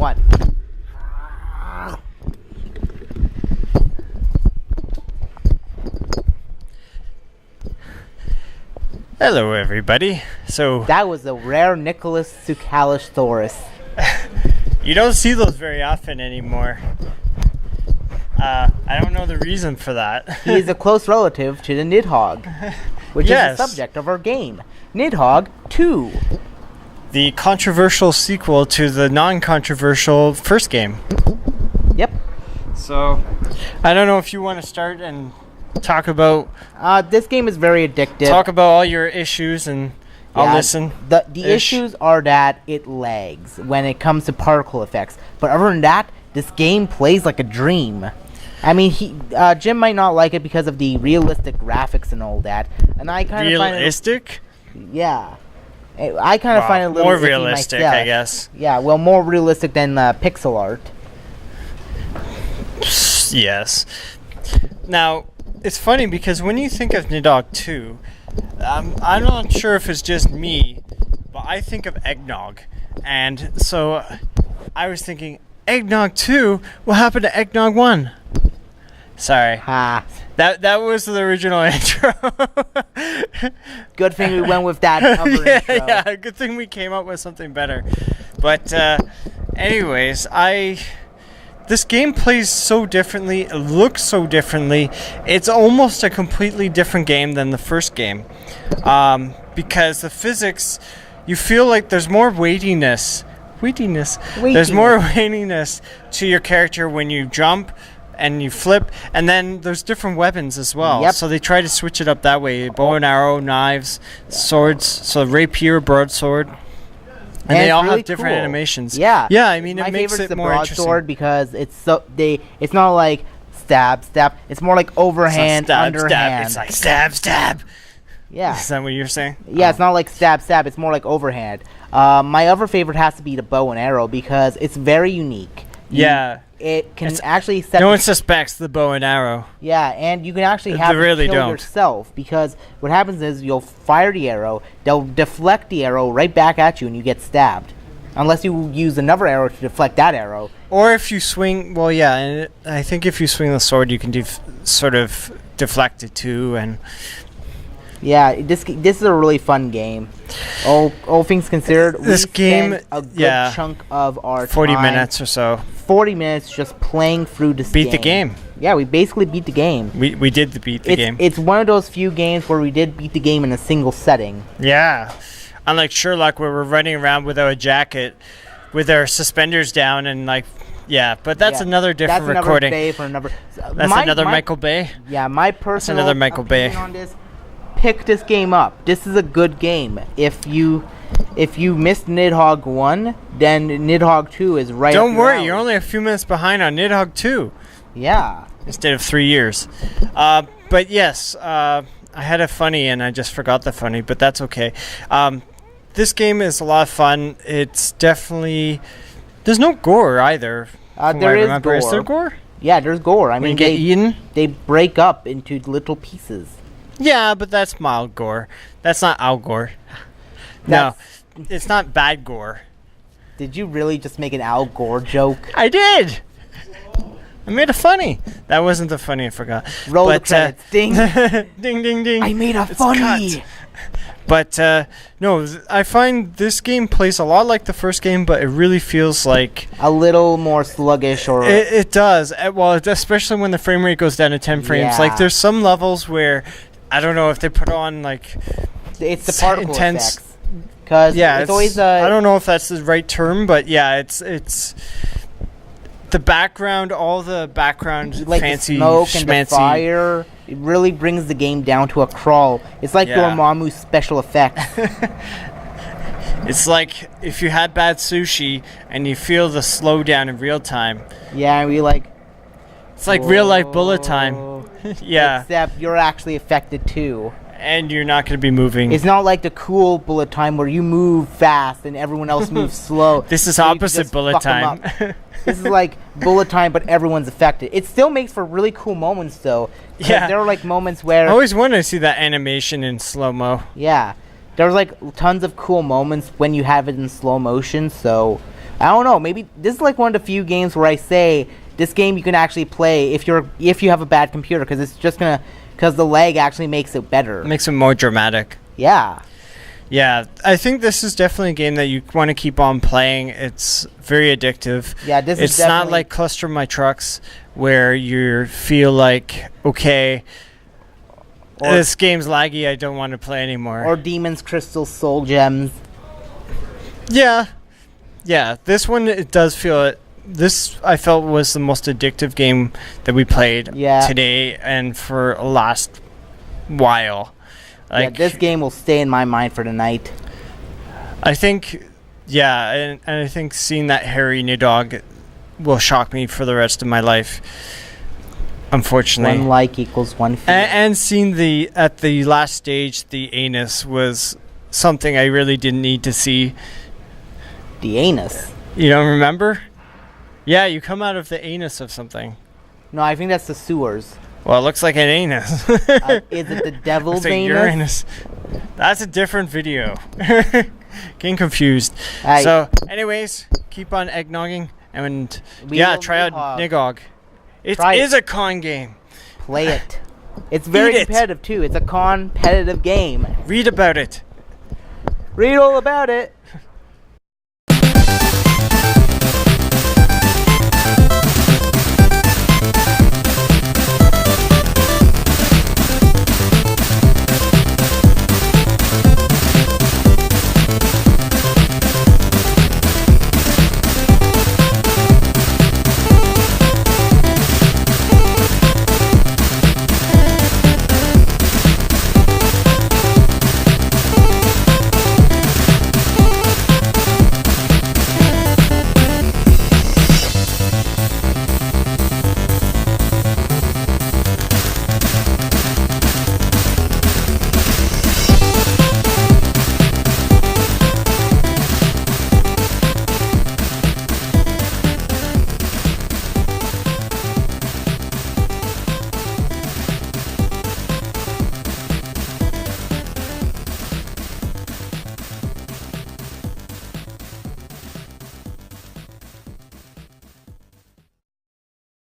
What? Hello, everybody. So That was a rare Nicholas Tsukalissaurus. you don't see those very often anymore. I don't know the reason for that. He is a close relative to the Nidhogg, which Yes. is the subject of our game. Nidhogg II. The controversial sequel to the non-controversial first game. Yep. So, I don't know if you want to start and talk about This game is very addictive. all your issues, and I'll listen. The issues are that it lags when it comes to particle effects. But other than that, this game plays like a dream. I mean, Jim might not like it because of the realistic graphics and all that. And I kind of find it... Realistic? Yeah. I kind of find it a little more iffy realistic, myself. I guess. Yeah, well, more realistic than pixel art. Yes. Now, it's funny because when you think of Nidhogg II, I'm not sure if it's just me, but I think of eggnog. And so I was thinking, Eggnog 2? What happened to Eggnog 1? Sorry. Ha. That was the original intro. Good thing we went with that cover intro. Yeah, good thing we came up with something better. But anyways, this game plays so differently, it looks so differently. It's almost a completely different game than the first game. Because the physics, you feel like there's more weightiness. There's more weightiness to your character when you jump and you flip, and then there's different weapons as well. Yep. So they try to switch it up that way. Bow and arrow, knives, swords, so rapier, broadsword. And they all really have different cool. animations. Yeah. Yeah, I mean, My it makes favorite's it the more interesting. broadsword because it's not like stab. It's more like overhand, underhand. Stab. It's like stab. Yeah. Is that what you're saying? Yeah, it's not like stab. It's more like overhand. My other favorite has to be the bow and arrow because it's very unique. It can actually set... No one suspects the bow and arrow. Yeah, and you can actually have really it kill don't. yourself because what happens is you'll fire the arrow, they'll deflect the arrow right back at you and you get stabbed. Unless you use another arrow to deflect that arrow. Or if you swing... Well, yeah, and I think if you swing the sword, you can sort of deflect it too, and... Yeah, this is a really fun game. All things considered, this game, spent a good chunk of our 40 time, minutes or so. 40 minutes just playing through this game. Beat the game. Yeah, we basically beat the game. We did beat the game. It's one of those few games where we did beat the game in a single setting. Yeah. Unlike Sherlock, where we're running around without a jacket, with our suspenders down and like... Yeah, but that's another different recording. That's another Michael Bay? Yeah, my personal another Michael Bay. opinion on this, pick this game up. This is a good game. If you missed Nidhogg 1, then Nidhogg 2 is right Don't up your worry, alley. you're only a few minutes behind on Nidhogg 2. Yeah. Instead of 3 years. But yes, I had a funny and I just forgot the funny, but that's okay. This game is a lot of fun. It's definitely... There's no gore either. There is gore. Is there gore? Yeah, there's gore. I When mean, you get eaten? They break up into little pieces. Yeah, but that's mild gore. That's not Al Gore. No, it's not bad gore. Did you really just make an Al Gore joke? I did! I made a funny. That wasn't the funny, I forgot. Roll the credits. Ding. Ding, ding, ding. I made a It's funny. cut. But, no, I find this game plays a lot like the first game, but it really feels like... A little more sluggish or... It does. Well, especially when the frame rate goes down to 10 frames. Yeah. Like, there's some levels where... I don't know if they put on, like... It's the particle intense effects. Because yeah, it's always... I don't know if that's the right term, but yeah, it's... The background, all the background like fancy the smoke and the schmancy. fire, it really brings the game down to a crawl. It's like Dormammu's special effects. It's like if you had bad sushi and you feel the slowdown in real time. Yeah, we like... It's like real life bullet time. Yeah. Except you're actually affected too. And you're not going to be moving. It's not like the cool bullet time where you move fast and everyone else moves slow. This is so opposite bullet time. This is like bullet time, but everyone's affected. It still makes for really cool moments, though. Yeah. There are like moments where... I always wanted to see that animation in slow-mo. Yeah. There's like tons of cool moments when you have it in slow motion, so... I don't know. Maybe this is like one of the few games where I say this game you can actually play if you have a bad computer, because it's just because the lag actually makes it better. It makes it more dramatic. Yeah. Yeah, I think this is definitely a game that you want to keep on playing. It's very addictive. Yeah, this is It's not like Cluster My Trucks where you feel like, okay, this game's laggy, I don't want to play anymore. Or Demons, Crystals, Soul Gems. Yeah. Yeah, this one, it does feel it. This, I felt, was the most addictive game that we played today and for a last while. Like, this game will stay in my mind for the night. I think, and I think seeing that hairy Nidhogg will shock me for the rest of my life. Unfortunately, 1 like equals 1 fear. And seeing at the last stage, the anus was something I really didn't need to see. The anus? You don't remember? Yeah, you come out of the anus of something. No, I think that's the sewers. Well, it looks like an anus. Is it the devil's anus? Uranus. That's a different video. Getting confused. So, anyways, keep on eggnogging and try out Nidhogg. It is a con game. Play it. It's very competitive too. It's a competitive game. Read about it. Read all about it.